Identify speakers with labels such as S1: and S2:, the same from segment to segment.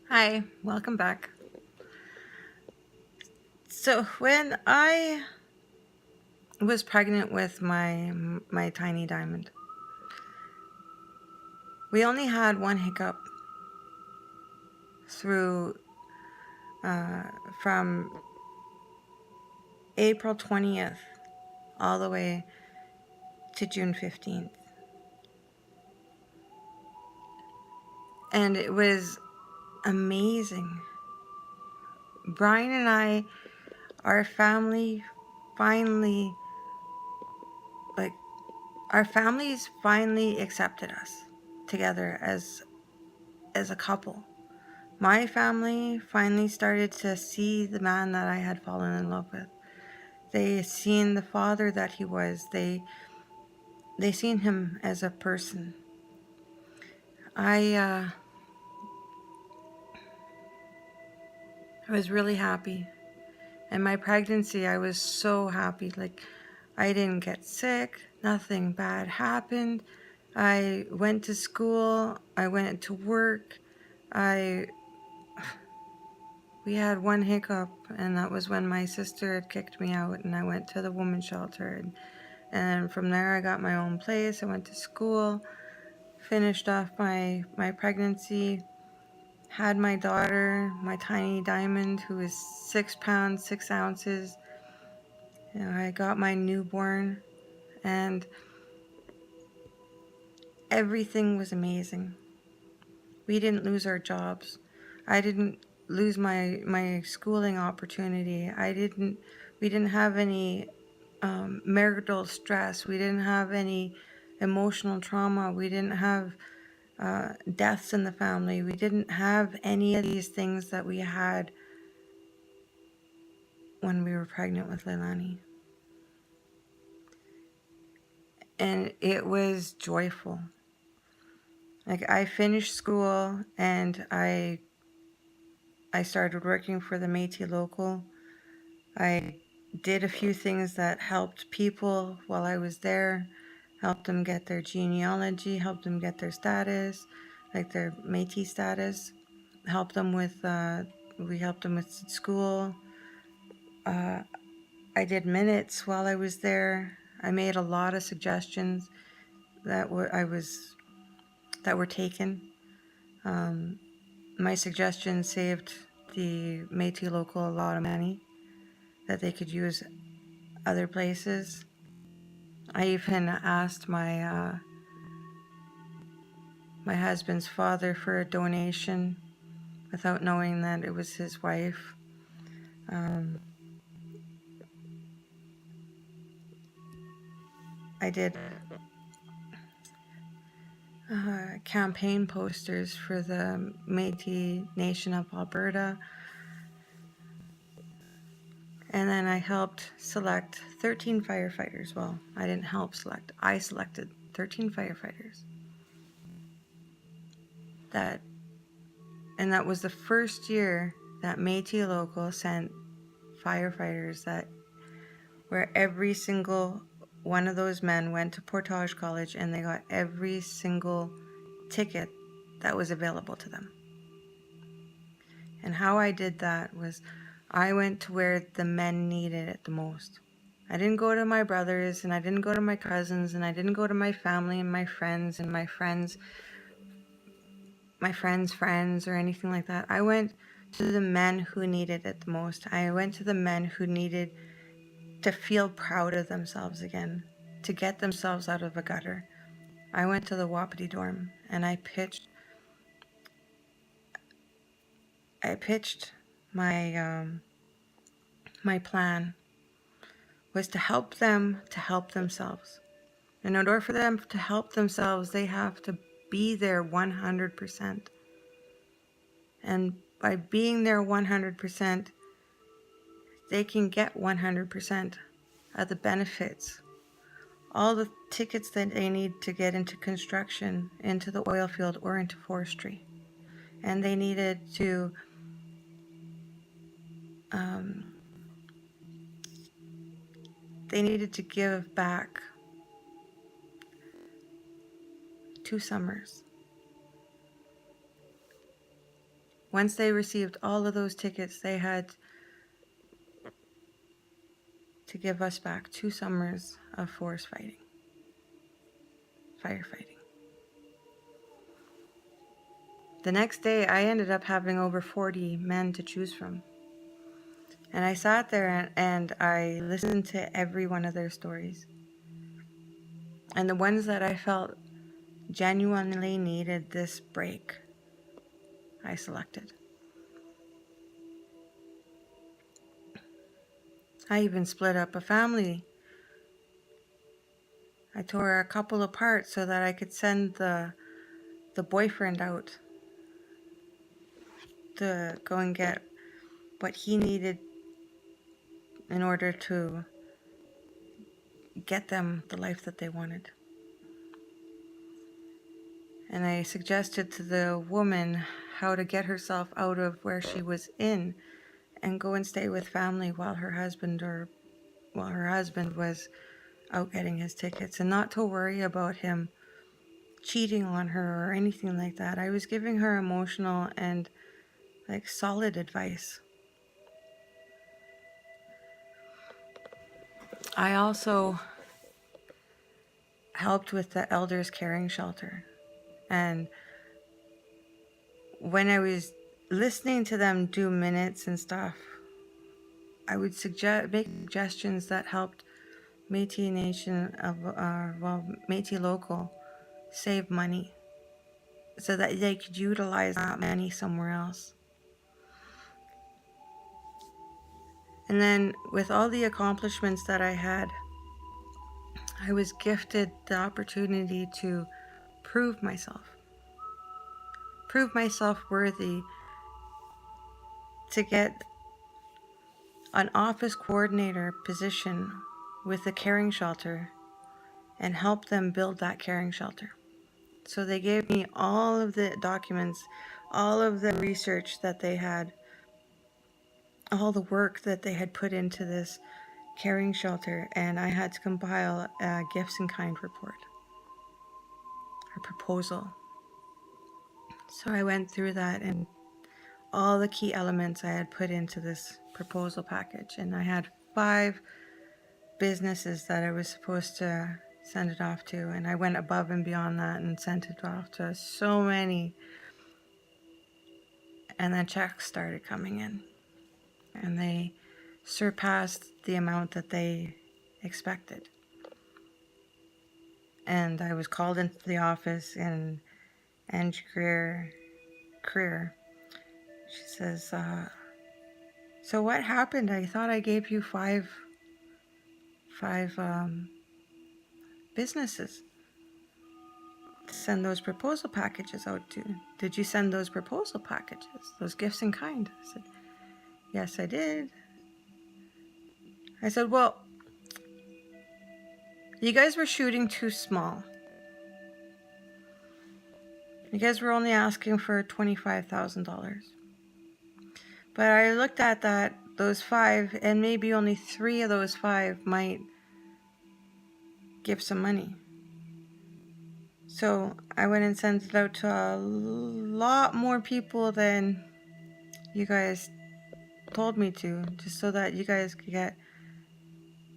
S1: Hi, welcome back. So when I was pregnant with my tiny diamond, we only had one hiccup through from April 20th all the way to June 15th. And it was amazing. Brian and I, our family finally, like, our families finally accepted us together as a couple. My family finally started to see the man that I had fallen in love with. They seen the father that he was. They seen him as a person. I was really happy. And my pregnancy, I was so happy. Like, I didn't get sick. Nothing bad happened. I went to school. I went to work. I We had one hiccup, and that was when my sister had kicked me out, and I went to the women's shelter. And from there, I got my own place. I went to school, finished off my pregnancy, had my daughter, my tiny diamond, who is 6 pounds, 6 ounces. I got my newborn, and everything was amazing. We didn't lose our jobs. I didn't lose my schooling opportunity. We didn't have any marital stress. We didn't have any emotional trauma. We didn't have deaths in the family. We didn't have any of these things that we had when we were pregnant with Leilani. And it was joyful. Like, I finished school and I started working for the Métis Local. I did a few things that helped people while I was there, helped them get their genealogy, helped them get their status, like their Métis status, helped them with, we helped them with school. I did minutes while I was there. I made a lot of suggestions that that were taken. My suggestions saved the Métis Local a lot of money that they could use other places. I even asked my husband's father for a donation without knowing that it was his wife. I did campaign posters for the Métis Nation of Alberta. And then I helped select 13 firefighters. Well, I didn't help select. I selected 13 firefighters. And that was the first year that Métis Local sent firefighters where every single one of those men went to Portage College and they got every single ticket that was available to them. And how I did that was I went to where the men needed it the most. I didn't go to my brothers, and I didn't go to my cousins, and I didn't go to my family and my friends and my friends' friends or anything like that. I went to the men who needed it the most. I went to the men who needed to feel proud of themselves again, to get themselves out of a gutter. I went to the Wapiti dorm and I pitched my my plan was to help them to help themselves. And in order for them to help themselves, they have to be there 100%. And by being there 100%, they can get 100% of the benefits. All the tickets that they need to get into construction, into the oil field, or into forestry. And they needed to give back 2 summers. once they received all of those tickets, they had to give us back 2 summers of forest firefighting. The next day, I ended up having over 40 men to choose from. And I sat there and I listened to every one of their stories. And the ones that I felt genuinely needed this break, I selected. I even split up a family. I tore a couple apart so that I could send the boyfriend out to go and get what he needed in order to get them the life that they wanted. And I suggested to the woman how to get herself out of where she was in and go and stay with family while her husband was out getting his tickets, and not to worry about him cheating on her or anything like that. I was giving her emotional and solid advice. I also helped with the elders caring shelter, and when I was listening to them do minutes and stuff, I would make suggestions that helped Métis Nation Métis Local save money so that they could utilize that money somewhere else. And then with all the accomplishments that I had, I was gifted the opportunity to prove myself worthy to get an office coordinator position with a caring shelter and help them build that caring shelter. So they gave me all of the documents, all of the research that they had, all the work that they had put into this caring shelter, and I had to compile a gifts in kind report, a proposal. So I went through that and all the key elements I had put into this proposal package, and I had 5 businesses that I was supposed to send it off to, and I went above and beyond that and sent it off to so many, and then checks started coming in, and they surpassed the amount that they expected. And I was called into the office, and Angie Greer, she says, so what happened? I thought I gave you five businesses to send those proposal packages out to. Did you send those proposal packages, those gifts in kind? I said, yes, I did. I said, well, you guys were shooting too small. You guys were only asking for $25,000. But I looked at those 5, and maybe only 3 of those 5 might give some money. So I went and sent it out to a lot more people than you guys told me to, just so that you guys could get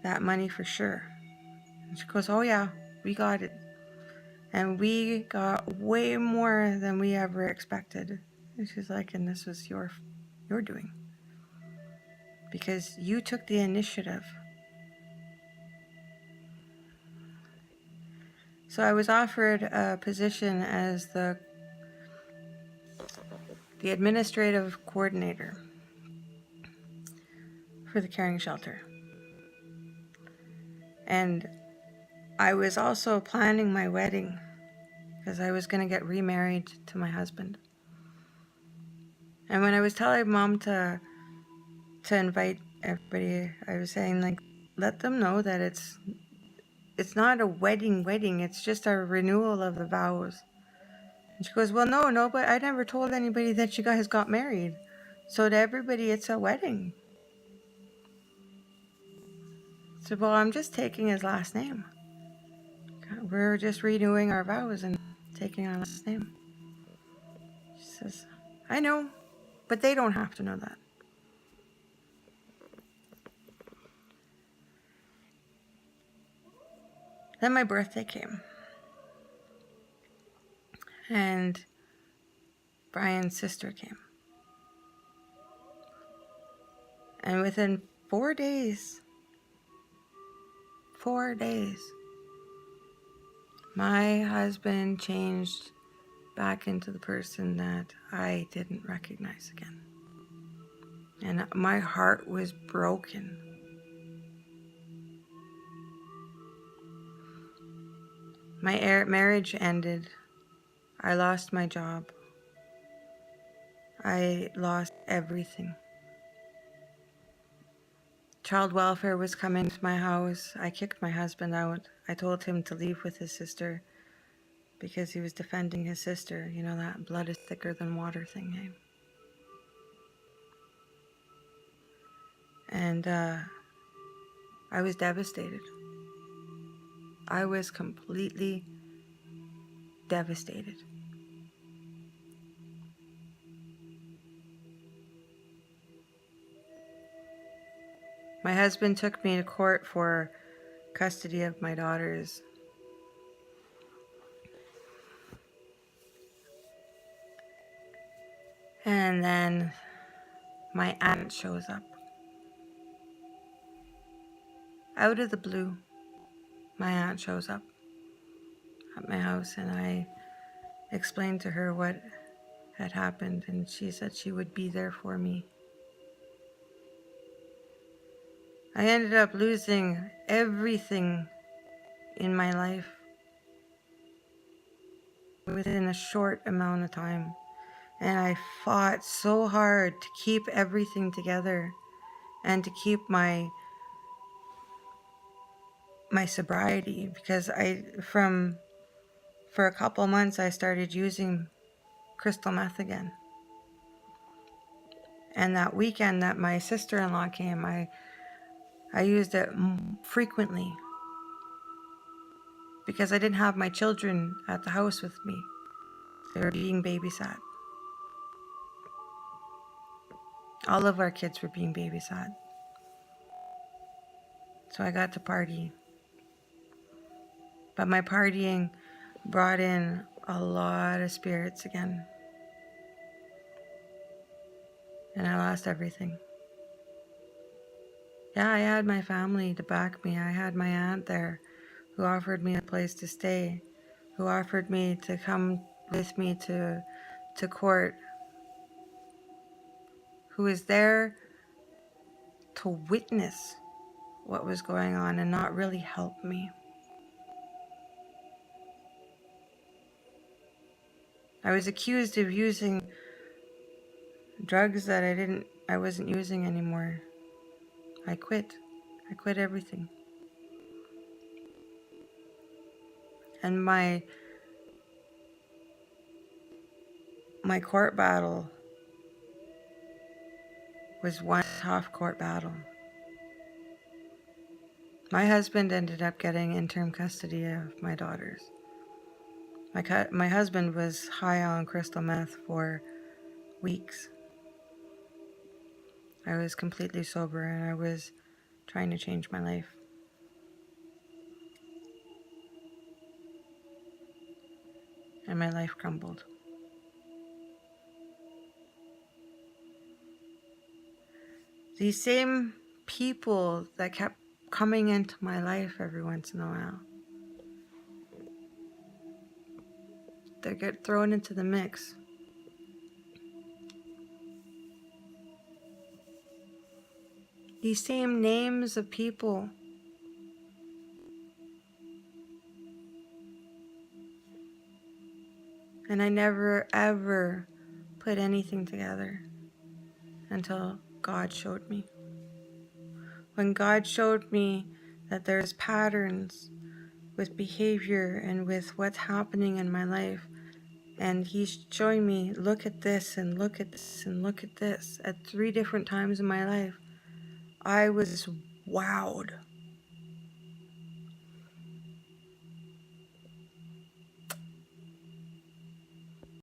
S1: that money for sure. And she goes, oh yeah, we got it. And we got way more than we ever expected. And she's like, and this was your doing. Because you took the initiative. So I was offered a position as the administrative coordinator for the caring shelter. And I was also planning my wedding because I was going to get remarried to my husband. And when I was telling Mom to invite everybody, I was saying, let them know that it's not a wedding, it's just a renewal of the vows. And she goes, well, no, but I never told anybody that you guys got married. So to everybody, it's a wedding. I said, well, I'm just taking his last name. We're just renewing our vows and taking our last name. She says, I know. But they don't have to know that. Then my birthday came. And Brian's sister came. And within 4 days, my husband changed back into the person that I didn't recognize again. And my heart was broken. My marriage ended. I lost my job. I lost everything. Child welfare was coming to my house. I kicked my husband out. I told him to leave with his sister because he was defending his sister. You know, that blood is thicker than water thing, hey? And I was devastated. I was completely devastated. My husband took me to court for custody of my daughters. And then my aunt shows up. Out of the blue, my aunt shows up at my house, and I explained to her what had happened, and she said she would be there for me. I ended up losing everything in my life within a short amount of time. And I fought so hard to keep everything together and to keep my sobriety, because for a couple months I started using crystal meth again. And that weekend that my sister-in-law came, I used it frequently because I didn't have my children at the house with me. They were being babysat. All of our kids were being babysat. So I got to party. But my partying brought in a lot of spirits again. And I lost everything. Yeah, I had my family to back me. I had my aunt there who offered me a place to stay, who offered me to come with me to court, who was there to witness what was going on and not really help me. I was accused of using drugs that I wasn't using anymore. I quit everything. And my court battle was one tough court battle. My husband ended up getting interim custody of my daughters. My husband was high on crystal meth for weeks. I was completely sober and I was trying to change my life. And my life crumbled. These same people that kept coming into my life every once in a while, they get thrown into the mix. These same names of people and I never ever put anything together until God showed me. When God showed me that there's patterns with behavior and with what's happening in my life, and He's showing me, look at this and look at this and look at this at 3 different times in my life, I was wowed.